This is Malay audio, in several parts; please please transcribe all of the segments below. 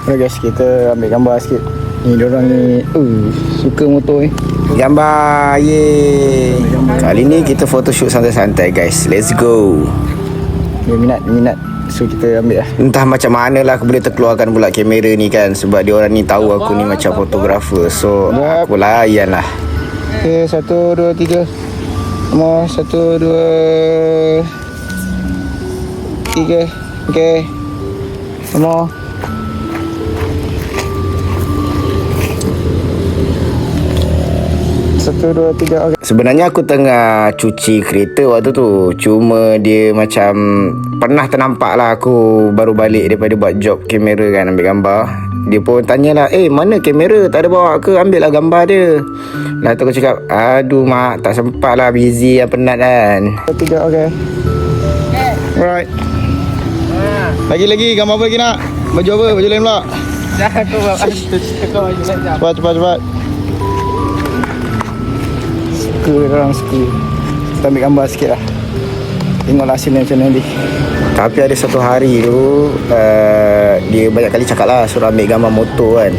Okay guys, kita ambil gambar sikit. Ni diorang ni suka motor ni. Gambar, ye. Kali ni kita photoshoot santai-santai guys. Let's go. Dia minat. So kita ambil lah. Entah macam mana lah aku boleh terkeluarkan pula kamera ni kan. Sebab dia orang ni tahu aku ni macam fotografer. So aku layan lah. Okay, 1, 2, 3. Semua 1, 2, 3. Okay. Semua. Satu, dua, tiga. Okay. Sebenarnya aku tengah cuci kereta waktu tu. Cuma dia macam pernah ternampak lah aku baru balik daripada buat job kamera kan, ambil gambar. Dia pun tanyalah, mana kamera? Tak ada bawa ke? Ambil lah gambar dia. Lepas tu aku cakap, aduh mak, tak sempat lah, busy lah, penat kan. 1, 3, okay. Alright. Lagi gambar apa lagi nak? Baju apa? Baju lain pula? Dah aku buat baju lain. Cepat. Suka. Kita ambil gambar sikit lah. Tengoklah hasilnya macam mana nanti. Tapi ada satu hari tu dia banyak kali cakap lah suruh ambil gambar motor kan.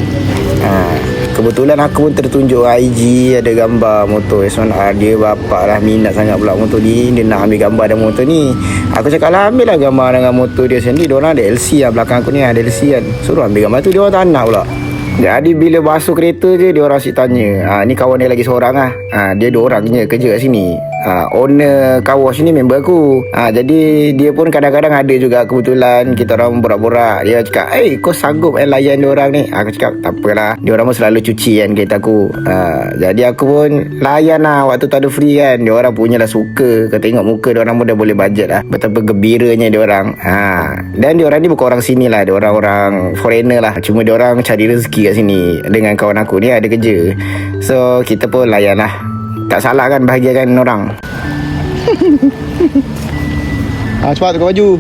Kebetulan aku pun tertunjuk IG ada gambar motor S1R. Dia bapak lah minat sangat pula motor ni. Dia nak ambil gambar dengan motor ni. Aku cakap lah ambil lah gambar dengan motor dia sendiri. Diorang ada LC lah, belakang aku ni ada LC kan. Suruh ambil gambar tu, dia orang tak nak pula. Jadi bila basuh kereta je, dia orang asyik tanya, ni kawan dia lagi seorang lah. Dia 2 orang je kerja kat sini. Owner car wash ni member aku. Jadi dia pun kadang-kadang ada juga kebetulan kita orang borak-borak. Dia cakap, kau sanggup layan dia orang ni? Aku cakap, tak apalah. Dia orang pun selalu cuci kan kereta aku. Jadi aku pun layan lah waktu tu ada free kan. Dia orang punyalah suka. Kau tengok muka dia orang pun dah boleh budget lah. Betapa gembiranya dia orang. Dan dia orang ni bukan orang sini lah. Dia orang foreigner lah. Cuma dia orang cari rezeki kat sini. Dengan kawan aku ni ada kerja. So kita pun layan lah. Tak salah kan bahagiakan orang. Cepat tukar baju.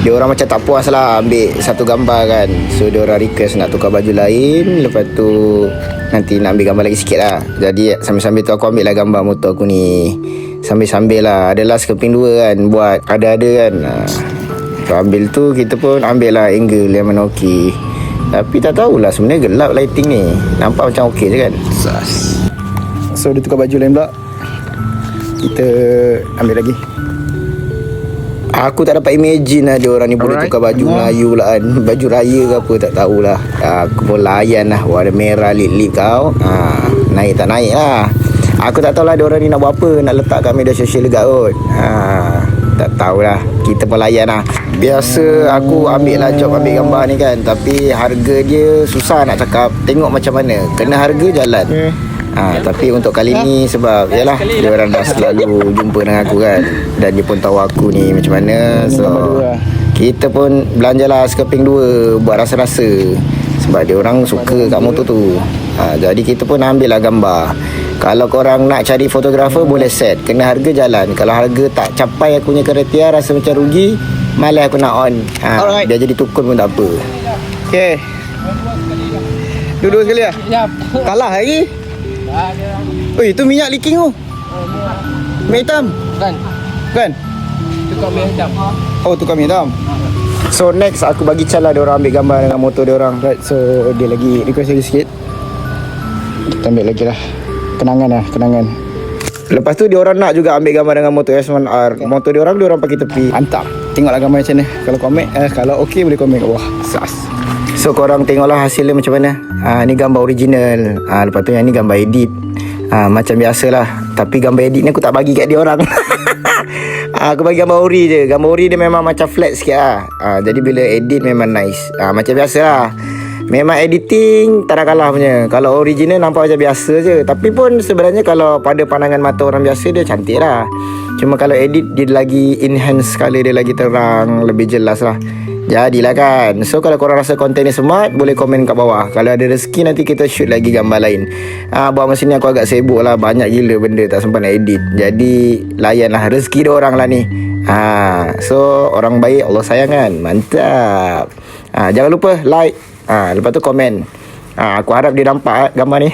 Dia orang macam tak puas lah ambil satu gambar kan. So dia orang request nak tukar baju lain. Lepas tu nanti nak ambil gambar lagi sikit lah. Jadi sambil-sambil tu aku ambil lah gambar motor aku ni. Sambil-sambil lah. Adalah sekeping 2 kan. Buat ada-ada kan. So ambil tu kita pun ambil lah angle yang mana okey. Tapi tak tahulah sebenarnya gelap lighting ni. Nampak macam okey je kan. So dia tukar baju lain pula. Kita ambil lagi. Aku tak dapat imagine lah dia orang ni boleh tukar baju Melayu lah kan. Baju raya ke apa tak tahulah. Aku pun layan lah. Warna merah lip-lip kau. Naik tak naik lah. Aku tak tahulah dia orang ni nak buat apa. Nak letak kat media sosial juga kot. Tak tahulah. Kita pun layan lah. Biasa aku ambil lah job ambil gambar ni kan. Tapi harga dia susah nak cakap. Tengok macam mana. Kena harga jalan. Tapi untuk kali ni sebab yalah dia orang dah selalu jumpa dengan aku kan. Dan dia pun tahu aku ni macam mana. So kita pun belanjalah sekeping 2 buat rasa-rasa. Sebab dia orang suka kat motor tu. Jadi kita pun ambil lah gambar. Kalau korang nak cari fotografer boleh set. Kena harga jalan. Kalau harga tak capai aku punya kriteria, rasa macam rugi, malas aku nak on. Dia jadi tukun pun tak apa. Okay. Dua-dua sekali lah. Kalah lagi. Itu minyak leaking tu. Minyak hitam. Bukan? Tukar minyak hitam. Oh, tukar minyak hitam. So next aku bagi cara dia orang ambil gambar dengan motor dia orang. Right, so dia lagi request lagi sikit. Kita ambil lagi lah. Kenangan. Lepas tu dia orang nak juga ambil gambar dengan motor S1R. Motor dia orang pakai tepi. Mantap. Tengoklah gambar macam ni. Kalau komen, kalau okey boleh komen kat bawah. So korang tengoklah hasilnya macam mana. Ni gambar original. Lepas tu yang ni gambar edit. Macam biasalah. Tapi gambar edit ni aku tak bagi kat dia orang. Aku bagi gambar ori je. Gambar ori dia memang macam flat sikit lah. Jadi bila edit memang nice. Macam biasa lah. Memang editing tak nak kalah punya. Kalau original nampak macam biasa je. Tapi pun sebenarnya kalau pada pandangan mata orang biasa dia cantik lah. Cuma kalau edit dia lagi enhance colour dia lagi terang, lebih jelas lah. Jadilah kan. So kalau korang rasa konten ni smart, boleh komen kat bawah. Kalau ada rezeki nanti kita shoot lagi gambar lain. Buat masa ni aku agak sibuk lah. Banyak gila benda tak sempat nak edit. Jadi layanlah rezeki dia orang lah ni. So orang baik Allah sayang kan. Mantap. Jangan lupa like. Lepas tu komen. Aku harap dia nampak gambar ni.